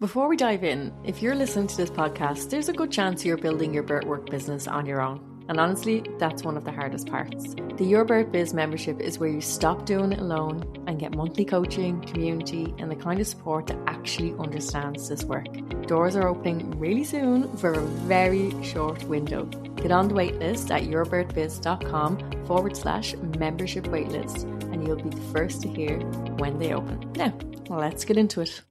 Before we dive in, if you're listening to this podcast, there's a good chance you're building your Birthwork business on your own. And honestly, that's one of the hardest parts. The Your Birth Biz membership is where you stop doing it alone and get monthly coaching, community, and the kind of support that actually understands this work. Doors are opening really soon for a very short window. Get on the waitlist at yourbirthbiz.com/membership waitlist, and you'll be the first to hear when they open. Now, let's get into it.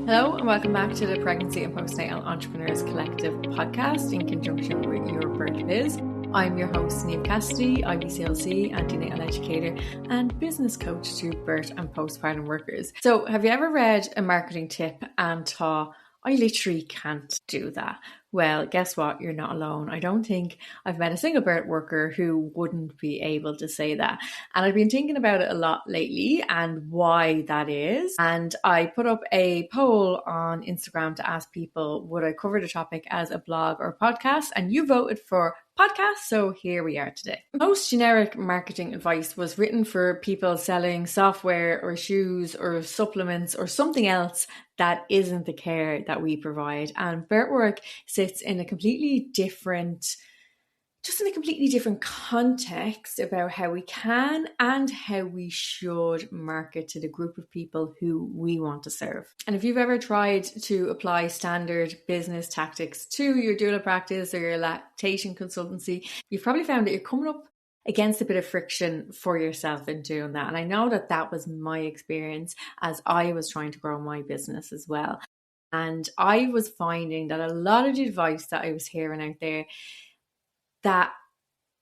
Hello and welcome back to the Pregnancy and Postnatal Entrepreneurs Collective podcast in conjunction with Your Birth Biz. I'm your host, Niamh Cassidy, IBCLC, antenatal educator and business coach to birth and postpartum workers. So have you ever read a marketing tip and thought, I literally can't do that? Well, guess what? You're not alone. I don't think I've met a single birth worker who wouldn't be able to say that. And I've been thinking about it a lot lately and why that is. And I put up a poll on Instagram to ask people, would I cover the topic as a blog or podcast? And you voted for podcast, so here we are today. Most generic marketing advice was written for people selling software or shoes or supplements or something else that isn't the care that we provide. And Birthwork sits in a completely different context about how we can and how we should market to the group of people who we want to serve. And if you've ever tried to apply standard business tactics to your doula practice or your lactation consultancy, you've probably found that you're coming up against a bit of friction for yourself in doing that. And I know that that was my experience as I was trying to grow my business as well. And I was finding that a lot of the advice that I was hearing out there that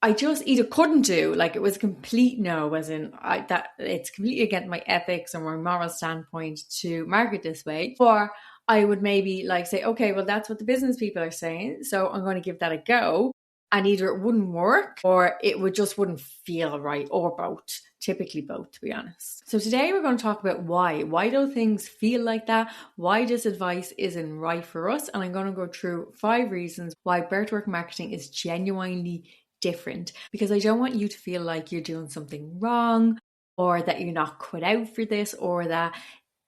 I just either couldn't do, like it was a complete no, as in that it's completely against my ethics or my moral standpoint to market this way, or I would maybe like say, okay, well that's what the business people are saying, so I'm going to give that a go, and either it wouldn't work or it wouldn't feel right, or both. Typically both, to be honest. So today we're going to talk about why do things feel like that, why this advice isn't right for us, and I'm going to go through 5 reasons why birthwork marketing is genuinely different, because I don't want you to feel like you're doing something wrong or that you're not cut out for this, or that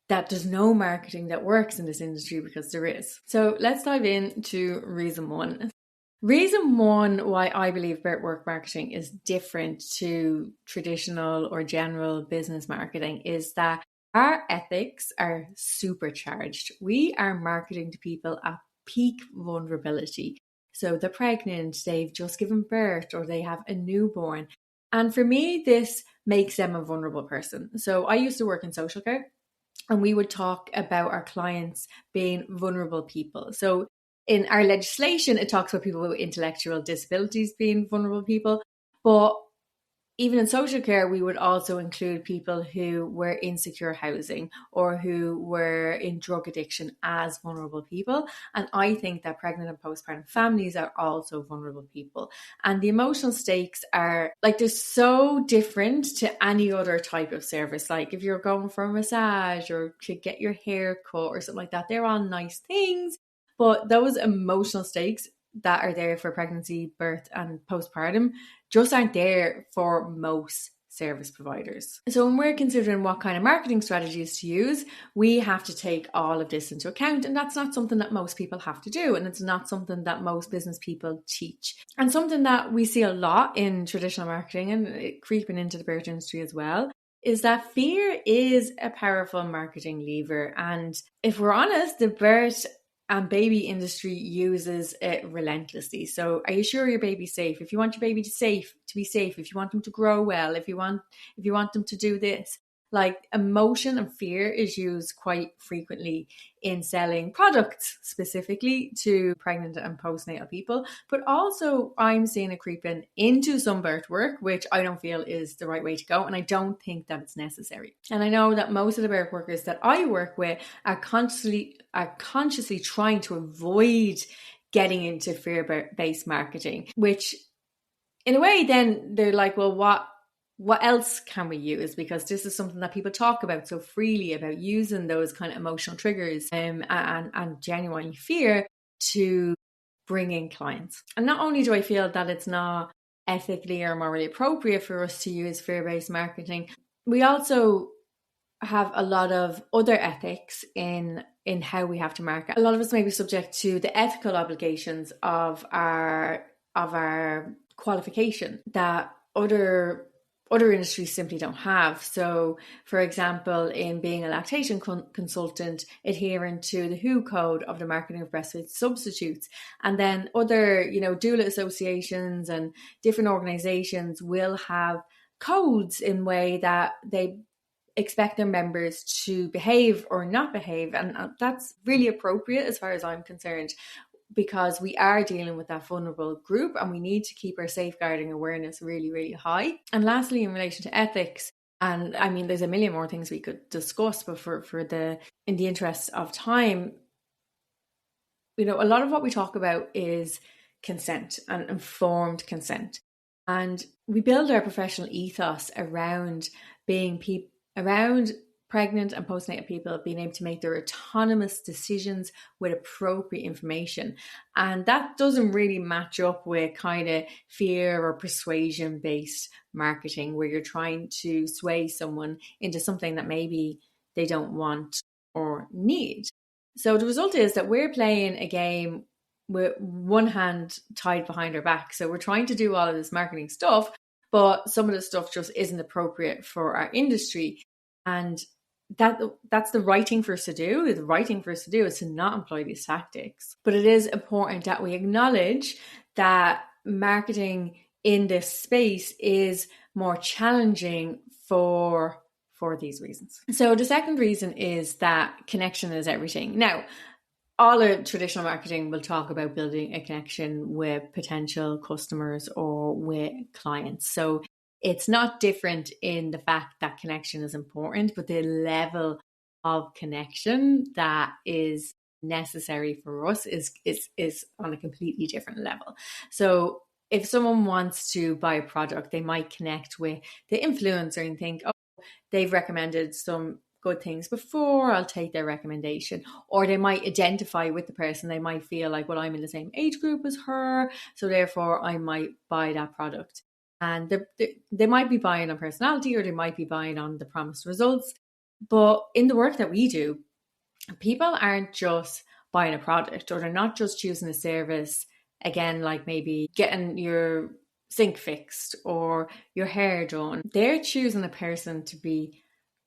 there's no marketing that works in this industry, because there is. So let's dive into reason 1. Reason 1 why I believe birthwork marketing is different to traditional or general business marketing is that our ethics are supercharged. We are marketing to people at peak vulnerability. So they're pregnant, they've just given birth, or they have a newborn. And for me, this makes them a vulnerable person. So I used to work in social care, and we would talk about our clients being vulnerable people. So in our legislation, it talks about people with intellectual disabilities being vulnerable people. But even in social care, we would also include people who were in secure housing or who were in drug addiction as vulnerable people. And I think that pregnant and postpartum families are also vulnerable people. And the emotional stakes are like, they're so different to any other type of service. Like if you're going for a massage or to get your hair cut or something like that, they're all nice things. But those emotional stakes that are there for pregnancy, birth, and postpartum just aren't there for most service providers. So when we're considering what kind of marketing strategies to use, we have to take all of this into account. And that's not something that most people have to do. And it's not something that most business people teach. And something that we see a lot in traditional marketing, and creeping into the birth industry as well, is that fear is a powerful marketing lever. And if we're honest, the birth and baby industry uses it relentlessly. So are you sure your baby's safe? If you want your baby to be safe, if you want them to grow well, if you want them to do this, like emotion and fear is used quite frequently in selling products specifically to pregnant and postnatal people. But also I'm seeing it creeping into some birth work, which I don't feel is the right way to go. And I don't think that it's necessary. And I know that most of the birth workers that I work with are consciously trying to avoid getting into fear-based marketing, which in a way then they're like, well, what else can we use? Because this is something that people talk about so freely, about using those kind of emotional triggers and genuine fear to bring in clients. And not only do I feel that it's not ethically or morally appropriate for us to use fear-based marketing, we also have a lot of other ethics in how we have to market. A lot of us may be subject to the ethical obligations of our qualification that other industries simply don't have. So, for example, in being a lactation consultant, adhering to the WHO code of the marketing of breastfeed substitutes, and then other, doula associations and different organizations will have codes in way that they expect their members to behave or not behave. And that's really appropriate as far as I'm concerned, because we are dealing with that vulnerable group and we need to keep our safeguarding awareness really, really high. And lastly, in relation to ethics, and I mean, there's a million more things we could discuss, but in the interest of time, a lot of what we talk about is consent and informed consent. And we build our professional ethos around around pregnant and postnatal people being able to make their autonomous decisions with appropriate information. And that doesn't really match up with kind of fear or persuasion based marketing, where you're trying to sway someone into something that maybe they don't want or need. So the result is that we're playing a game with one hand tied behind our back. So we're trying to do all of this marketing stuff, but some of the stuff just isn't appropriate for our industry. And that's the right thing for us to do. The right thing for us to do is to not employ these tactics. But it is important that we acknowledge that marketing in this space is more challenging for these reasons. So the second reason is that connection is everything. Now, all of traditional marketing will talk about building a connection with potential customers or with clients. So it's not different in the fact that connection is important, but the level of connection that is necessary for us is on a completely different level. So if someone wants to buy a product, they might connect with the influencer and think, oh, they've recommended some good things before, I'll take their recommendation. Or they might identify with the person. They might feel like, well, I'm in the same age group as her, so therefore I might buy that product. And they might be buying on personality, or they might be buying on the promised results. But in the work that we do, people aren't just buying a product, or they're not just choosing a service, again, like maybe getting your sink fixed or your hair done. They're choosing a person to be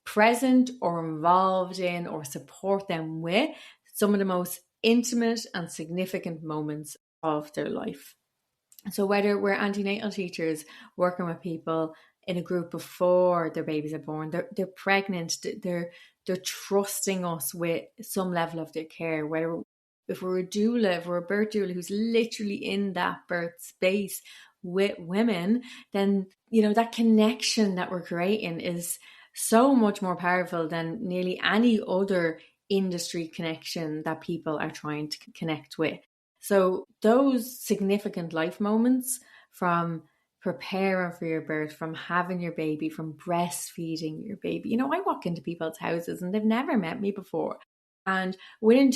present or involved in or support them with some of the most intimate and significant moments of their life. So whether we're antenatal teachers working with people in a group before their babies are born, they're pregnant, they're trusting us with some level of their care. Whether if we're a doula, if we're a birth doula who's literally in that birth space with women, then that connection that we're creating is so much more powerful than nearly any other industry connection that people are trying to connect with. So those significant life moments, from preparing for your birth, from having your baby, from breastfeeding your baby. I walk into people's houses and they've never met me before. And within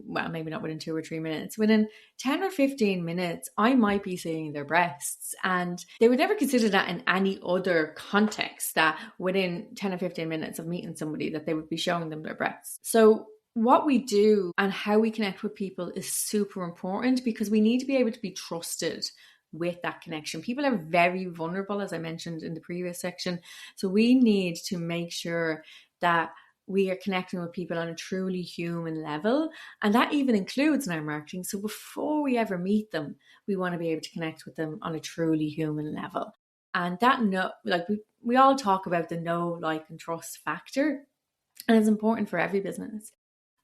maybe not within 2 or 3 minutes, within 10 or 15 minutes, I might be seeing their breasts. And they would never consider that in any other context, that within 10 or 15 minutes of meeting somebody, that they would be showing them their breasts. So what we do and how we connect with people is super important, because we need to be able to be trusted with that connection. People are very vulnerable, as I mentioned in the previous section. So we need to make sure that we are connecting with people on a truly human level. And that even includes in our marketing. So before we ever meet them, we want to be able to connect with them on a truly human level. And that we all talk about the know, like, and trust factor. And it's important for every business.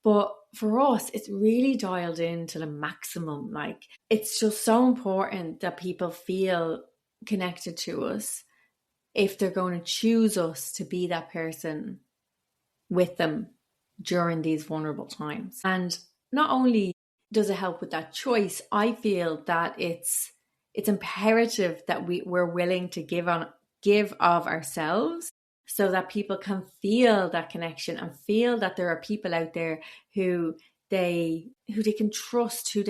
But for us, it's really dialed in to the maximum. Like, it's just so important that people feel connected to us if they're going to choose us to be that person with them during these vulnerable times. And not only does it help with that choice, I feel that it's imperative that we're willing to give of ourselves, so that people can feel that connection and feel that there are people out there who they can trust, who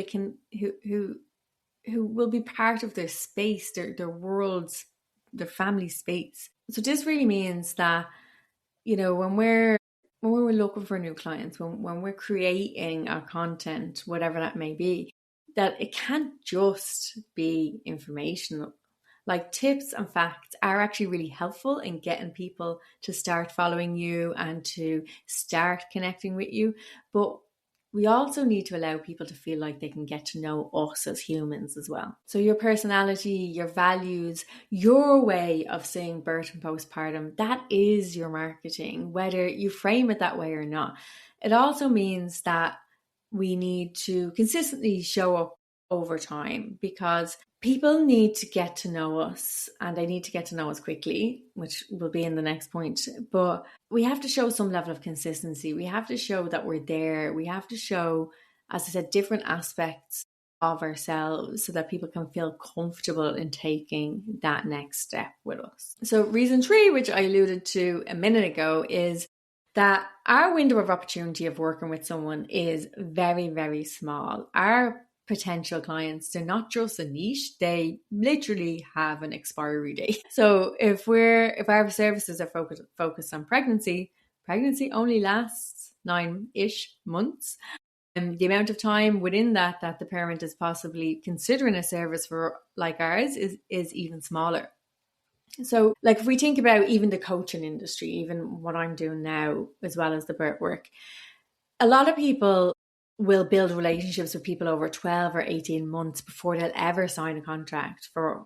will be part of their space, their worlds, their family space. So this really means that when when we're looking for new clients, when we're creating our content, whatever that may be, that it can't just be informational. Like tips and facts are actually really helpful in getting people to start following you and to start connecting with you. But we also need to allow people to feel like they can get to know us as humans as well. So your personality, your values, your way of seeing birth and postpartum, that is your marketing, whether you frame it that way or not. It also means that we need to consistently show up over time, because people need to get to know us, and they need to get to know us quickly, which will be in the next point. But we have to show some level of consistency. We have to show that we're there. We have to show, as I said, different aspects of ourselves so that people can feel comfortable in taking that next step with us. So reason 3, which I alluded to a minute ago, is that our window of opportunity of working with someone is very, very small. Our potential clients, they're not just a niche, they literally have an expiry date. So if our services are focused on pregnancy only lasts 9-ish months. And the amount of time within that the parent is possibly considering a service for like ours is even smaller. So like if we think about even the coaching industry, even what I'm doing now, as well as the birthwork, a lot of people will build relationships with people over 12 or 18 months before they'll ever sign a contract for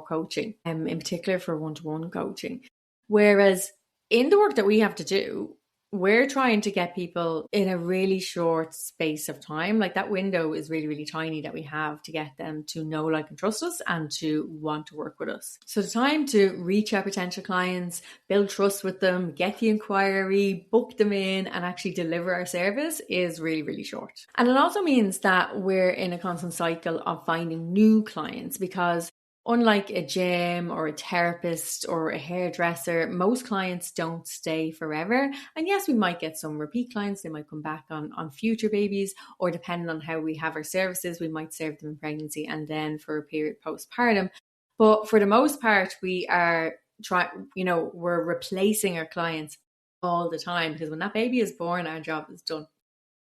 coaching, in particular for one-to-one coaching. Whereas in the work that we have to do, we're trying to get people in a really short space of time. Like that window is really, really tiny that we have to get them to know, like, and trust us and to want to work with us. So the time to reach our potential clients, build trust with them, get the inquiry, book them in, and actually deliver our service is really, really short. And it also means that we're in a constant cycle of finding new clients, because unlike a gym or a therapist or a hairdresser, most clients don't stay forever. And yes, we might get some repeat clients. They might come back on future babies, or depending on how we have our services, we might serve them in pregnancy and then for a period postpartum. But for the most part, we are we're replacing our clients all the time, because when that baby is born, our job is done.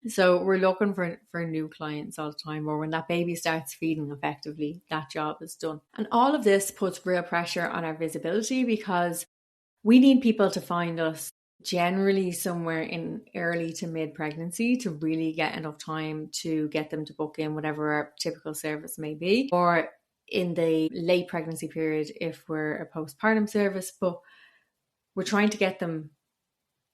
So we're looking for new clients all the time, or when that baby starts feeding effectively, that job is done. And all of this puts real pressure on our visibility, because we need people to find us generally somewhere in early to mid pregnancy to really get enough time to get them to book in whatever our typical service may be, or in the late pregnancy period if we're a postpartum service. But we're trying to get them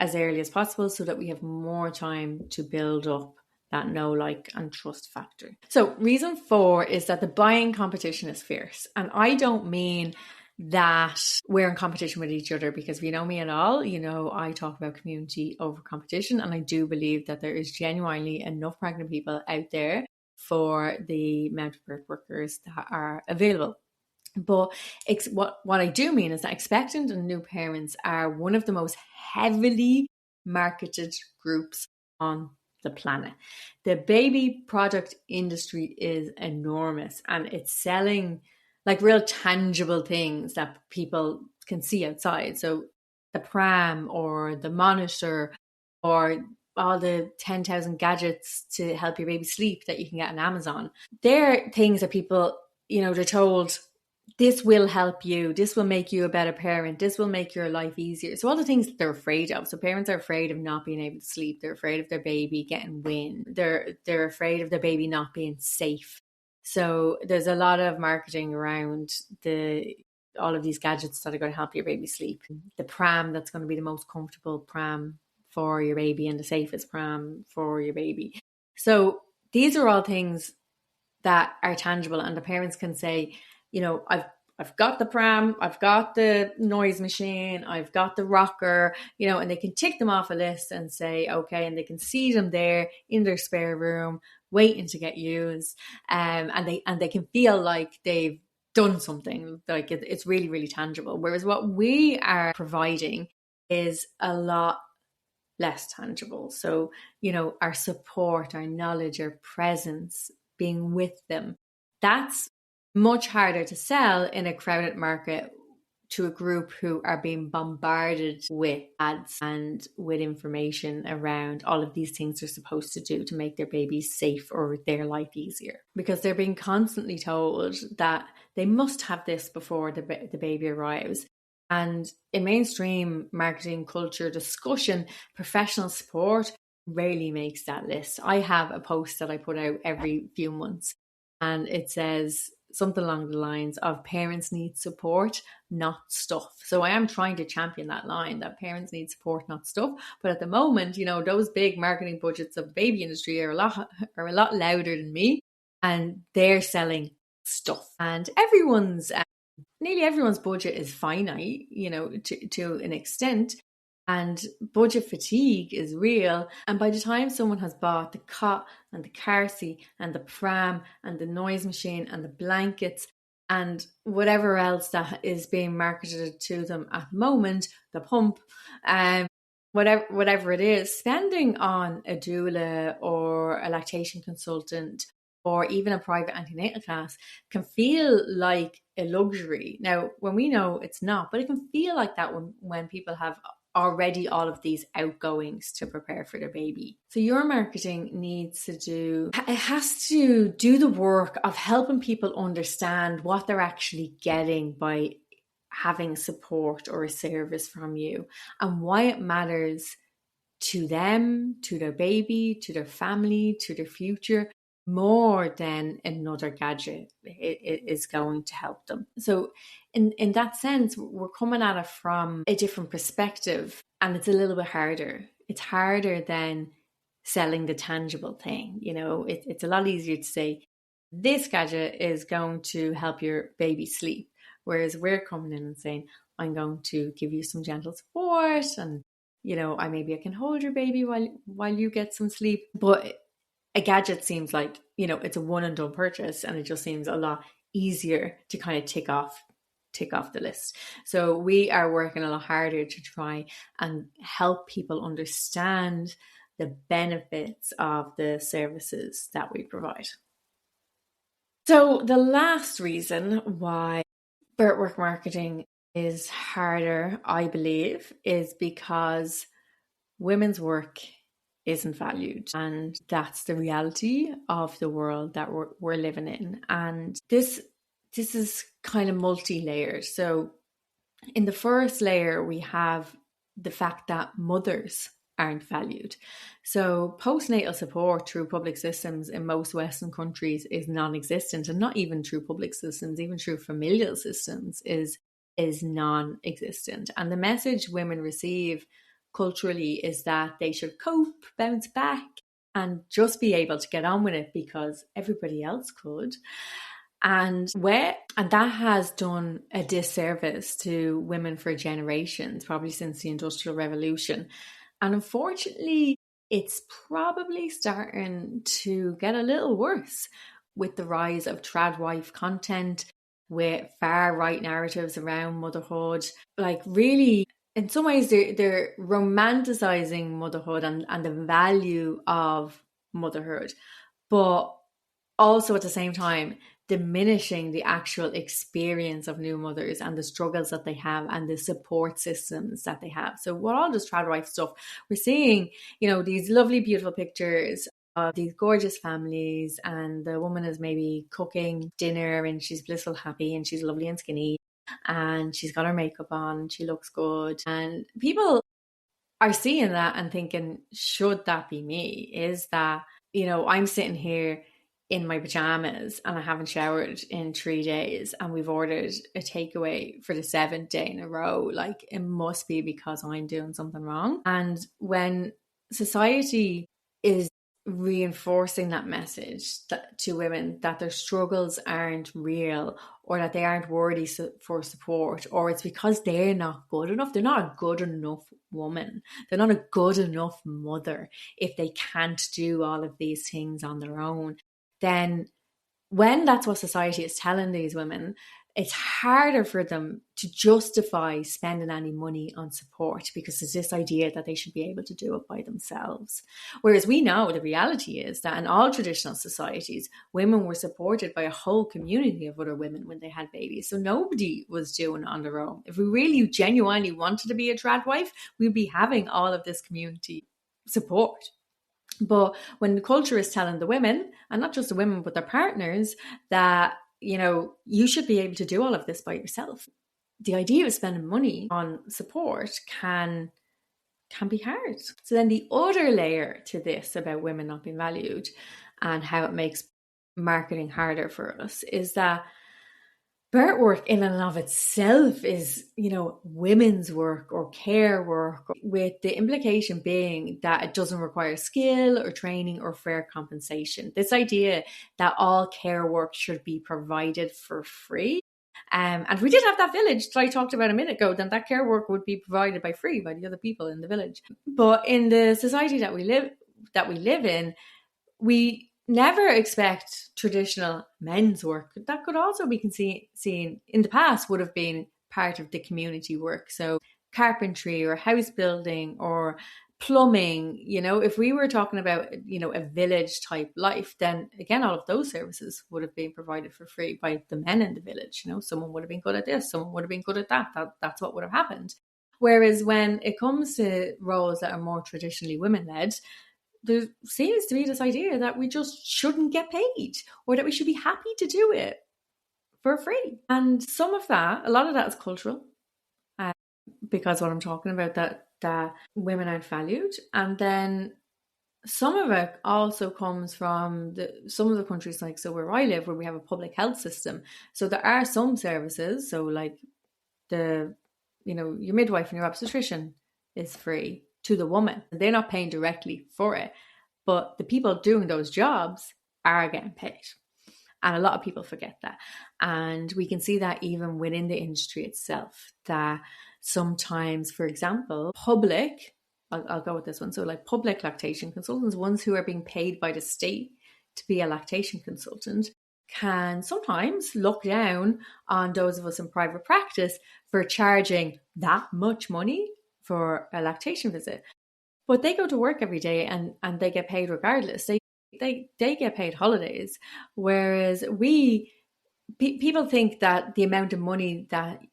as early as possible so that we have more time to build up that know, like, and trust factor. So reason 4 is that the buying competition is fierce. And I don't mean that we're in competition with each other, because if you know me at all, you know I talk about community over competition, and I do believe that there is genuinely enough pregnant people out there for the amount of birth workers that are available. But what I do mean is that expectant and new parents are one of the most heavily marketed groups on the planet. The baby product industry is enormous, and it's selling like real tangible things that people can see outside. So the pram or the monitor or all the 10,000 gadgets to help your baby sleep that you can get on Amazon. They're things that people, they're told, this will help you, this will make you a better parent, this will make your life easier. So all the things that they're afraid of. So parents are afraid of not being able to sleep. They're afraid of their baby getting wind. They're afraid of their baby not being safe. So there's a lot of marketing around all of these gadgets that are going to help your baby sleep. The pram that's going to be the most comfortable pram for your baby and the safest pram for your baby. So these are all things that are tangible, and the parents can say, I've got the pram, I've got the noise machine, I've got the rocker, and they can tick them off a list and say, okay, and they can see them there in their spare room waiting to get used, and they can feel like they've done something, like it's really, really tangible. Whereas what we are providing is a lot less tangible. So, our support, our knowledge, our presence, being with them, that's much harder to sell in a crowded market to a group who are being bombarded with ads and with information around all of these things they're supposed to do to make their babies safe or their life easier. Because they're being constantly told that they must have this before the baby arrives. And in mainstream marketing culture discussion, professional support rarely makes that list. I have a post that I put out every few months, and it says something along the lines of parents need support, not stuff. So I am trying to champion that line that parents need support, not stuff. But at the moment, those big marketing budgets of the baby industry are a lot louder than me, and they're selling stuff. And nearly everyone's budget is finite, to an extent. And budget fatigue is real. And by the time someone has bought the cot and the car seat and the pram and the noise machine and the blankets and whatever else that is being marketed to them at the moment, the pump, whatever it is, spending on a doula or a lactation consultant or even a private antenatal class can feel like a luxury. Now, when we know it's not, but it can feel like that when people have already all of these outgoings to prepare for their baby. So your marketing has to do the work of helping people understand what they're actually getting by having support or a service from you, and why it matters to them, to their baby, to their family, to their future, more than another gadget it is going to help them. So in that sense, we're coming at it from a different perspective, and it's a little bit harder. It's harder than selling the tangible thing. It's a lot easier to say, this gadget is going to help your baby sleep. Whereas we're coming in and saying, I'm going to give you some gentle support, and, maybe I can hold your baby while you get some sleep. But a gadget seems like, it's a one and done purchase, and it just seems a lot easier to kind of tick off the list. So we are working a lot harder to try and help people understand the benefits of the services that we provide. So the last reason why birthwork marketing is harder, I believe, is because women's work isn't valued, and that's the reality of the world that we're living in. And this is kind of multi-layered. So in the first layer, we have the fact that mothers aren't valued. So postnatal support through public systems in most Western countries is non-existent, and not even through public systems, even through familial systems is non-existent. And the message women receive culturally is that they should cope, bounce back, and just be able to get on with it because everybody else could. And that has done a disservice to women for generations, probably since the Industrial Revolution. And unfortunately, it's probably starting to get a little worse with the rise of tradwife content, with far-right narratives around motherhood. Like, really, in some ways, they're romanticizing motherhood and the value of motherhood, but also at the same time diminishing the actual experience of new mothers and the struggles that they have and the support systems that they have. So with all this tradwife stuff, we're seeing, these lovely, beautiful pictures of these gorgeous families, and the woman is maybe cooking dinner and she's blissful, happy, and she's lovely and skinny, and she's got her makeup on, and she looks good. And people are seeing that and thinking, should that be me? Is that, I'm sitting here in my pajamas and I haven't showered in 3 days, and we've ordered a takeaway for the 7th day in a row. Like, it must be because I'm doing something wrong. And when society is reinforcing that message to women that their struggles aren't real, or that they aren't worthy for support, or it's because they're not good enough, they're not a good enough woman, they're not a good enough mother if they can't do all of these things on their own, then when that's what society is telling these women, it's harder for them to justify spending any money on support because there's this idea that they should be able to do it by themselves. Whereas we know the reality is that in all traditional societies, women were supported by a whole community of other women when they had babies. So nobody was doing it on their own. If we really genuinely wanted to be a trad wife, we'd be having all of this community support. But when the culture is telling the women, and not just the women, but their partners, that, you should be able to do all of this by yourself, the idea of spending money on support can be hard. So then the other layer to this about women not being valued and how it makes marketing harder for us is that birthwork in and of itself is, women's work or care work, with the implication being that it doesn't require skill or training or fair compensation. This idea that all care work should be provided for free. And if we did have that village that I talked about a minute ago, then that care work would be provided by free by the other people in the village. But in the society that we live in, we never expect traditional men's work. That could also be seen in the past would have been part of the community work. So carpentry or house building or plumbing, if we were talking about, a village type life, then again, all of those services would have been provided for free by the men in the village. Someone would have been good at this, someone would have been good at that. That's what would have happened. Whereas when it comes to roles that are more traditionally women-led, there seems to be this idea that we just shouldn't get paid, or that we should be happy to do it for free. And a lot of that is cultural, because what I'm talking about, that women aren't valued. And then some of it also comes from some of the countries, like, so where I live, where we have a public health system. So there are some services, so like your midwife and your obstetrician is free to the woman. They're not paying directly for it, but the people doing those jobs are getting paid. And a lot of people forget that. And we can see that even within the industry itself, that sometimes, for example, I'll go with this one. So like public lactation consultants, ones who are being paid by the state to be a lactation consultant, can sometimes look down on those of us in private practice for charging that much money for a lactation visit. But they go to work every day and they get paid regardless. They get paid holidays. Whereas people think that the amount of money that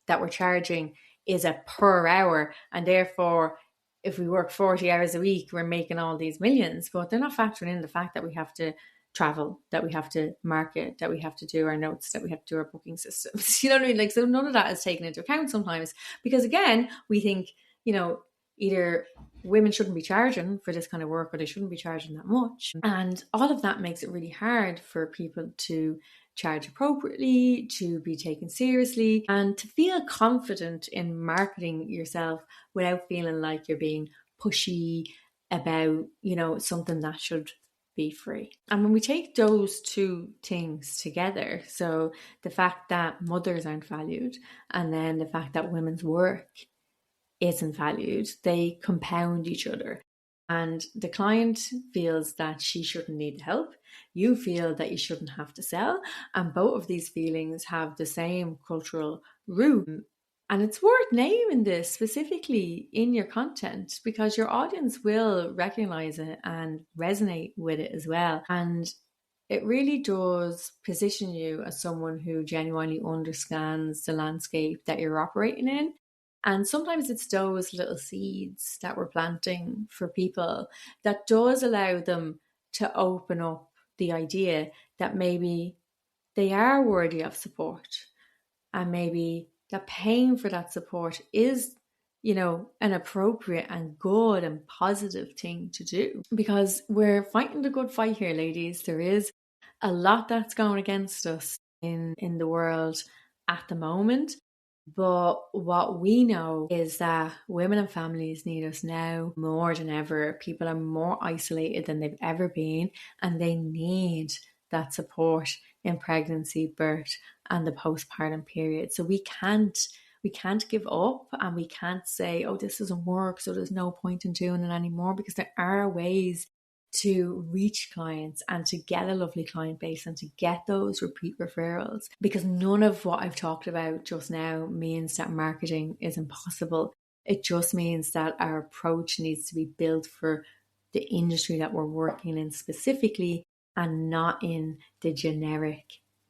we're charging is a per hour, and therefore if we work 40 hours a week, we're making all these millions. But they're not factoring in the fact that we have to travel, that we have to market, that we have to do our notes, that we have to do our booking systems. You know what I mean? Like, so none of that is taken into account sometimes, because again, we think, either women shouldn't be charging for this kind of work, or they shouldn't be charging that much. And all of that makes it really hard for people to charge appropriately, to be taken seriously, and to feel confident in marketing yourself without feeling like you're being pushy about, something that should be free. And when we take those two things together, so the fact that mothers aren't valued, and then the fact that women's work isn't valued, they compound each other. And the client feels that she shouldn't need help. You feel that you shouldn't have to sell. And both of these feelings have the same cultural root. And it's worth naming this specifically in your content, because your audience will recognize it and resonate with it as well. And it really does position you as someone who genuinely understands the landscape that you're operating in. And sometimes it's those little seeds that we're planting for people that does allow them to open up the idea that maybe they are worthy of support, and maybe that paying for that support is, an appropriate and good and positive thing to do. Because we're fighting the good fight here, ladies. There is a lot that's going against us in the world at the moment. But what we know is that women and families need us now more than ever. People are more isolated than they've ever been, and they need that support in pregnancy, birth, and the postpartum period. So we can't give up, and we can't say, oh, this doesn't work, so there's no point in doing it anymore, because there are ways to reach clients and to get a lovely client base and to get those repeat referrals, because none of what I've talked about just now means that marketing is impossible. It just means that our approach needs to be built for the industry that we're working in specifically, and not in the generic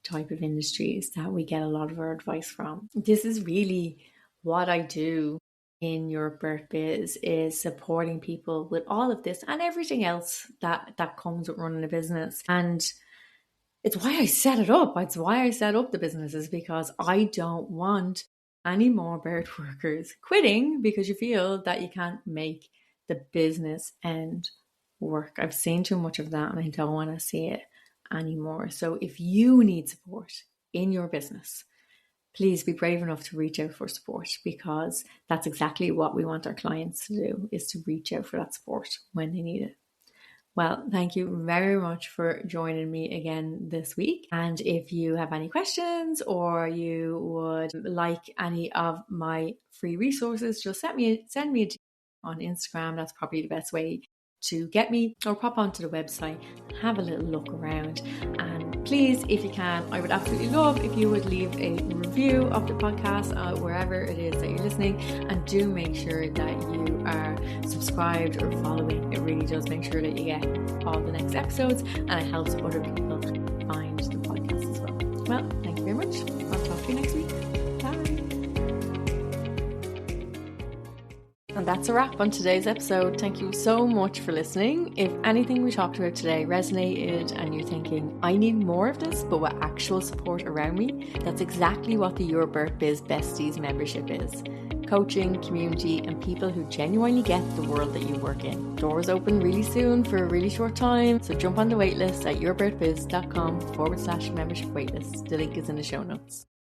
type of industries that we get a lot of our advice from. This is really what I do in Your Birth Biz, is supporting people with all of this and everything else that comes with running a business. And it's why I set it up. It's why I set up the business, is because I don't want any more birth workers quitting because you feel that you can't make the business end work. I've seen too much of that and I don't want to see it anymore. So if you need support in your business, please be brave enough to reach out for support, because that's exactly what we want our clients to do, is to reach out for that support when they need it. Well, thank you very much for joining me again this week. And if you have any questions or you would like any of my free resources, just send me a DM on Instagram. That's probably the best way to get me, or pop onto the website and have a little look around. And please, if you can, I would absolutely love if you would leave a review of the podcast wherever it is that you're listening, and do make sure that you are subscribed or following. It really does make sure that you get all the next episodes, and it helps other people find the podcast as well. Well, thank you very much. I'll talk to you next week. And that's a wrap on today's episode. Thank you so much for listening. If anything we talked about today resonated and you're thinking, I need more of this, but with actual support around me, that's exactly what the Your Birth Biz Besties membership is. Coaching, community, and people who genuinely get the world that you work in. Doors open really soon for a really short time, so jump on the waitlist at yourbirthbiz.com/membership waitlist. The link is in the show notes.